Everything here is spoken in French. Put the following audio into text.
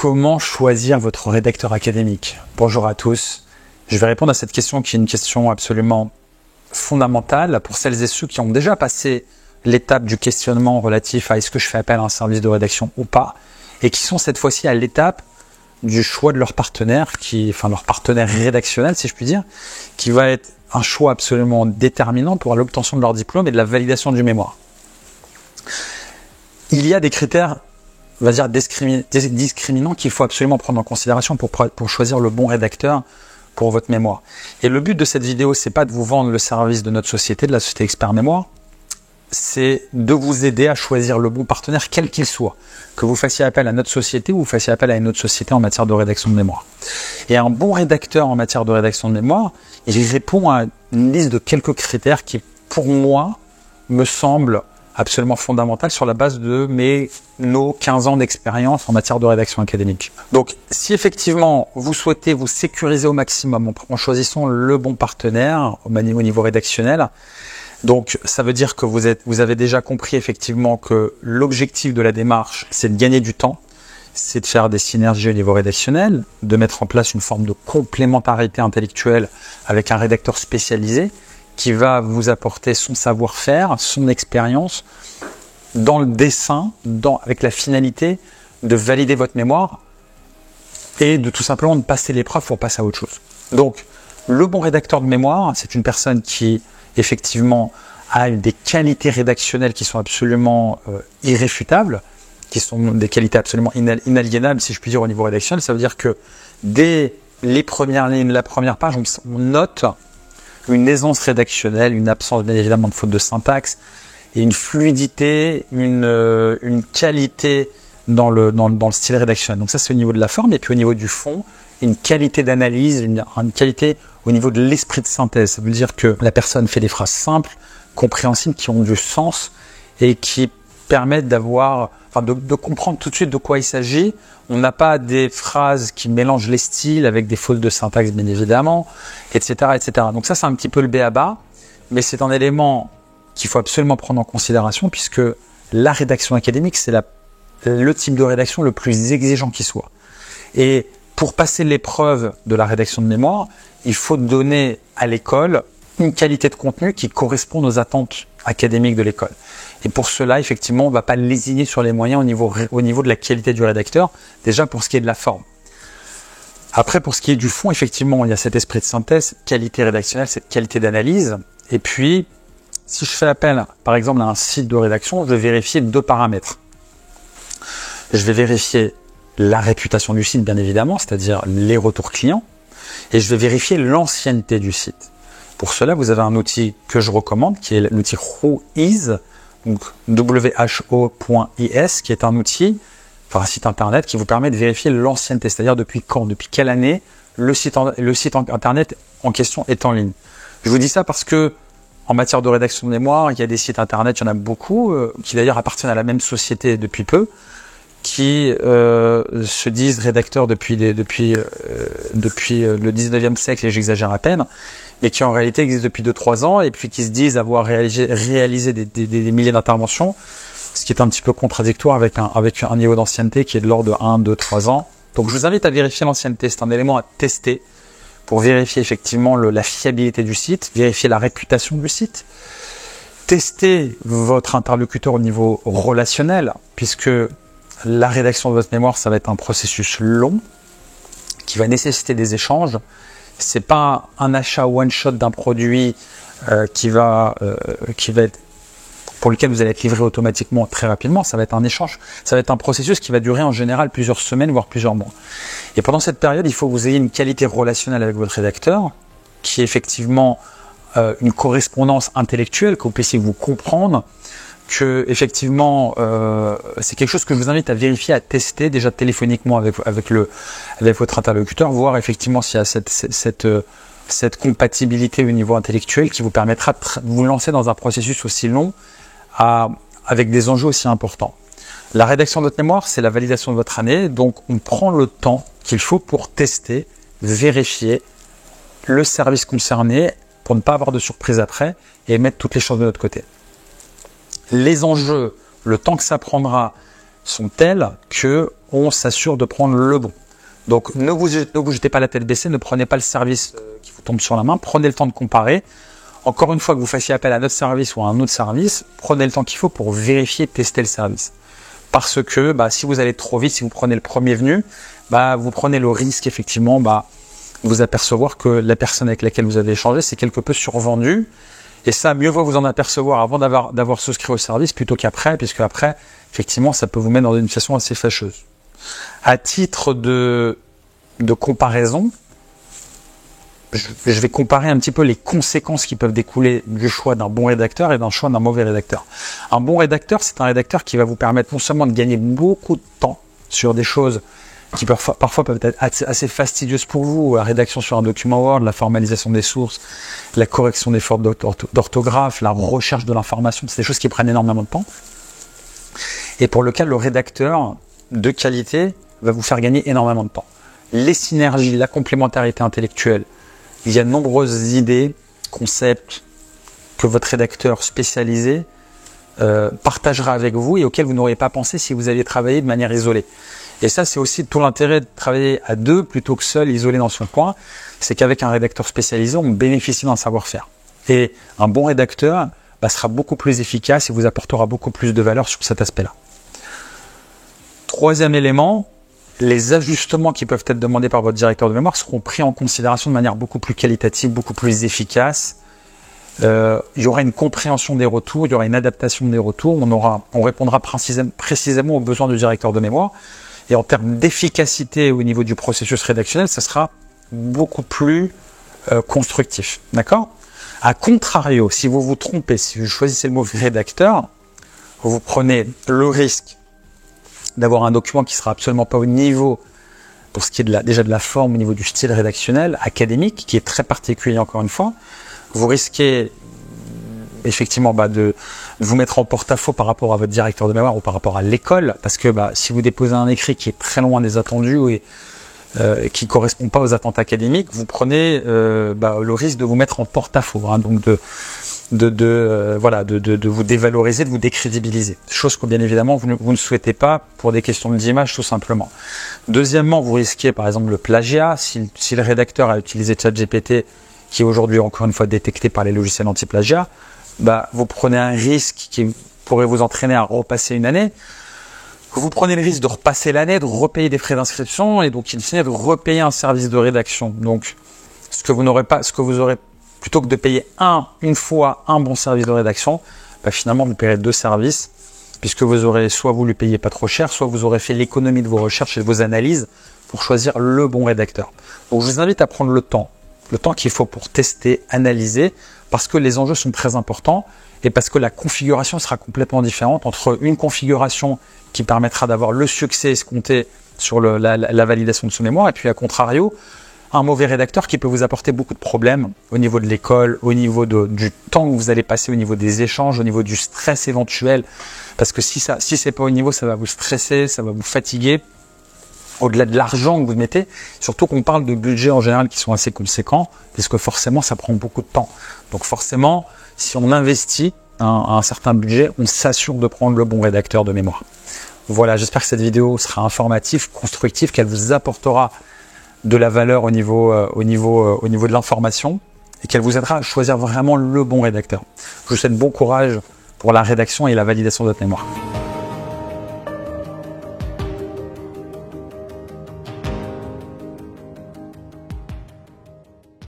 Comment choisir votre rédacteur académique? Bonjour à tous. Je vais répondre à cette question qui est une question absolument fondamentale pour celles et ceux qui ont déjà passé l'étape du questionnement relatif à est-ce que je fais appel à un service de rédaction ou pas, et qui sont cette fois-ci à l'étape du choix de leur partenaire, leur partenaire rédactionnel, si je puis dire, qui va être un choix absolument déterminant pour l'obtention de leur diplôme et de la validation du mémoire. Il y a des critères, on va dire, discriminants qu'il faut absolument prendre en considération pour choisir le bon rédacteur pour votre mémoire. Et le but de cette vidéo, c'est pas de vous vendre le service de notre société, de la société Expert Mémoire, c'est de vous aider à choisir le bon partenaire, quel qu'il soit. Que vous fassiez appel à notre société ou vous fassiez appel à une autre société en matière de rédaction de mémoire. Et un bon rédacteur en matière de rédaction de mémoire, il répond à une liste de quelques critères qui, pour moi, me semblent absolument fondamentales sur la base de nos 15 ans d'expérience en matière de rédaction académique. Donc, si effectivement vous souhaitez vous sécuriser au maximum en choisissant le bon partenaire au niveau rédactionnel, donc ça veut dire que vous avez déjà compris effectivement que l'objectif de la démarche, c'est de gagner du temps, c'est de faire des synergies au niveau rédactionnel, de mettre en place une forme de complémentarité intellectuelle avec un rédacteur spécialisé qui va vous apporter son savoir-faire, son expérience dans le dessin, avec la finalité de valider votre mémoire et de tout simplement de passer l'épreuve pour passer à autre chose. Donc, le bon rédacteur de mémoire, c'est une personne qui effectivement a des qualités rédactionnelles qui sont absolument irréfutables, qui sont des qualités absolument inaliénables, si je puis dire, au niveau rédactionnel. Ça veut dire que dès les premières lignes, la première page, on note une aisance rédactionnelle, une absence bien évidemment de faute de syntaxe, et une fluidité, une qualité dans le style rédactionnel. Donc ça, c'est au niveau de la forme, et puis au niveau du fond, une qualité d'analyse, une qualité au niveau de l'esprit de synthèse. Ça veut dire que la personne fait des phrases simples, compréhensibles, qui ont du sens et qui permettent de comprendre tout de suite de quoi il s'agit. On n'a pas des phrases qui mélangent les styles avec des fautes de syntaxe, bien évidemment, etc., etc. Donc ça, c'est un petit peu le b.a.-ba, mais c'est un élément qu'il faut absolument prendre en considération puisque la rédaction académique, c'est le type de rédaction le plus exigeant qui soit. Et pour passer l'épreuve de la rédaction de mémoire, il faut donner à l'école une qualité de contenu qui correspond aux attentes académiques de l'école. Et pour cela, effectivement, on ne va pas lésigner sur les moyens au niveau de la qualité du rédacteur, déjà pour ce qui est de la forme. Après, pour ce qui est du fond, effectivement, il y a cet esprit de synthèse, cette qualité rédactionnelle, cette qualité d'analyse. Et puis, si je fais appel, par exemple, à un site de rédaction, je vais vérifier 2 paramètres. Je vais vérifier la réputation du site, bien évidemment, c'est-à-dire les retours clients, et je vais vérifier l'ancienneté du site. Pour cela, vous avez un outil que je recommande, qui est l'outil Whois, donc who.is, qui est un outil, un site internet qui vous permet de vérifier l'ancienneté, c'est-à-dire depuis quand, depuis quelle année le site internet en question est en ligne. Je vous dis ça parce que en matière de rédaction de mémoire, il y a des sites internet, il y en a beaucoup, qui d'ailleurs appartiennent à la même société depuis peu, qui se disent rédacteurs depuis le 19e siècle, et j'exagère à peine, mais qui en réalité existent depuis 2-3 ans, et puis qui se disent avoir réalisé des milliers d'interventions, ce qui est un petit peu contradictoire avec un niveau d'ancienneté qui est de l'ordre de 1, 2, 3 ans. Donc je vous invite à vérifier l'ancienneté, c'est un élément à tester pour vérifier effectivement la fiabilité du site, vérifier la réputation du site, tester votre interlocuteur au niveau relationnel, puisque la rédaction de votre mémoire, ça va être un processus long qui va nécessiter des échanges. C'est pas un achat one shot d'un produit qui va être pour lequel vous allez être livré automatiquement très rapidement. Ça va être un échange. Ça va être un processus qui va durer en général plusieurs semaines, voire plusieurs mois. Et pendant cette période, il faut que vous ayez une qualité relationnelle avec votre rédacteur, qui est effectivement une correspondance intellectuelle, que vous puissiez vous comprendre, que effectivement c'est quelque chose que je vous invite à vérifier, à tester déjà téléphoniquement avec votre interlocuteur, voir effectivement s'il y a cette compatibilité au niveau intellectuel qui vous permettra de vous lancer dans un processus aussi long avec des enjeux aussi importants. La rédaction de votre mémoire, c'est la validation de votre année, donc on prend le temps qu'il faut pour tester, vérifier le service concerné pour ne pas avoir de surprise après et mettre toutes les choses de notre côté. Les enjeux, le temps que ça prendra sont tels que on s'assure de prendre le bon. Donc ne vous jetez pas la tête baissée, ne prenez pas le service qui vous tombe sur la main, prenez le temps de comparer. Encore une fois, que vous fassiez appel à notre service ou à un autre service, prenez le temps qu'il faut pour vérifier, tester le service. Parce que si vous allez trop vite, si vous prenez le premier venu, vous prenez le risque effectivement de vous apercevoir que la personne avec laquelle vous avez échangé, c'est quelque peu survendu. Et ça, mieux vaut vous en apercevoir avant d'avoir souscrit au service plutôt qu'après, puisque après, effectivement, ça peut vous mettre dans une situation assez fâcheuse. À titre de comparaison, je vais comparer un petit peu les conséquences qui peuvent découler du choix d'un bon rédacteur et d'un choix d'un mauvais rédacteur. Un bon rédacteur, c'est un rédacteur qui va vous permettre non seulement de gagner beaucoup de temps sur des choses qui parfois peuvent être assez fastidieuses pour vous, la rédaction sur un document Word, la formalisation des sources, la correction des fautes d'orthographe, la recherche de l'information, c'est des choses qui prennent énormément de temps. Et pour lequel le rédacteur de qualité va vous faire gagner énormément de temps. Les synergies, la complémentarité intellectuelle, il y a de nombreuses idées, concepts que votre rédacteur spécialisé partagera avec vous et auxquels vous n'auriez pas pensé si vous aviez travaillé de manière isolée. Et ça, c'est aussi tout l'intérêt de travailler à deux plutôt que seul, isolé dans son coin. C'est qu'avec un rédacteur spécialisé, on bénéficie d'un savoir-faire. Et un bon rédacteur sera beaucoup plus efficace et vous apportera beaucoup plus de valeur sur cet aspect-là. Troisième élément, les ajustements qui peuvent être demandés par votre directeur de mémoire seront pris en considération de manière beaucoup plus qualitative, beaucoup plus efficace. Il y aura une compréhension des retours, il y aura une adaptation des retours, on répondra précisément aux besoins du directeur de mémoire. Et en termes d'efficacité au niveau du processus rédactionnel, ça sera beaucoup plus constructif. D'accord ? A contrario, si vous vous trompez, si vous choisissez le mauvais rédacteur, vous prenez le risque d'avoir un document qui sera absolument pas au niveau, pour ce qui est déjà de la forme, au niveau du style rédactionnel, académique, qui est très particulier encore une fois. Vous risquez effectivement de vous mettre en porte-à-faux par rapport à votre directeur de mémoire ou par rapport à l'école, parce que si vous déposez un écrit qui est très loin des attendus et qui ne correspond pas aux attentes académiques, vous prenez le risque de vous mettre en porte-à-faux, donc de vous dévaloriser, de vous décrédibiliser. Chose que bien évidemment vous ne souhaitez pas pour des questions d'image tout simplement. Deuxièmement, vous risquez par exemple le plagiat. Si le rédacteur a utilisé ChatGPT, qui est aujourd'hui encore une fois détecté par les logiciels anti-plagiat, vous prenez un risque qui pourrait vous entraîner à repasser une année. Vous prenez le risque de repasser l'année, de repayer des frais d'inscription et donc in fine de repayer un service de rédaction. Donc, ce que vous aurez plutôt que de payer une fois un bon service de rédaction, finalement vous paierez deux services puisque vous aurez soit vous lui payez pas trop cher, soit vous aurez fait l'économie de vos recherches et de vos analyses pour choisir le bon rédacteur. Donc, je vous invite à prendre le temps qu'il faut pour tester, analyser, parce que les enjeux sont très importants et parce que la configuration sera complètement différente entre une configuration qui permettra d'avoir le succès escompté sur la validation de son mémoire et puis à contrario, un mauvais rédacteur qui peut vous apporter beaucoup de problèmes au niveau de l'école, au niveau du temps que vous allez passer, au niveau des échanges, au niveau du stress éventuel, parce que si c'est pas au niveau, ça va vous stresser, ça va vous fatiguer. Au-delà de l'argent que vous mettez, surtout qu'on parle de budgets en général qui sont assez conséquents, puisque forcément ça prend beaucoup de temps. Donc forcément, si on investit un certain budget, on s'assure de prendre le bon rédacteur de mémoire. Voilà, j'espère que cette vidéo sera informative, constructive, qu'elle vous apportera de la valeur au niveau de l'information et qu'elle vous aidera à choisir vraiment le bon rédacteur. Je vous souhaite bon courage pour la rédaction et la validation de votre mémoire.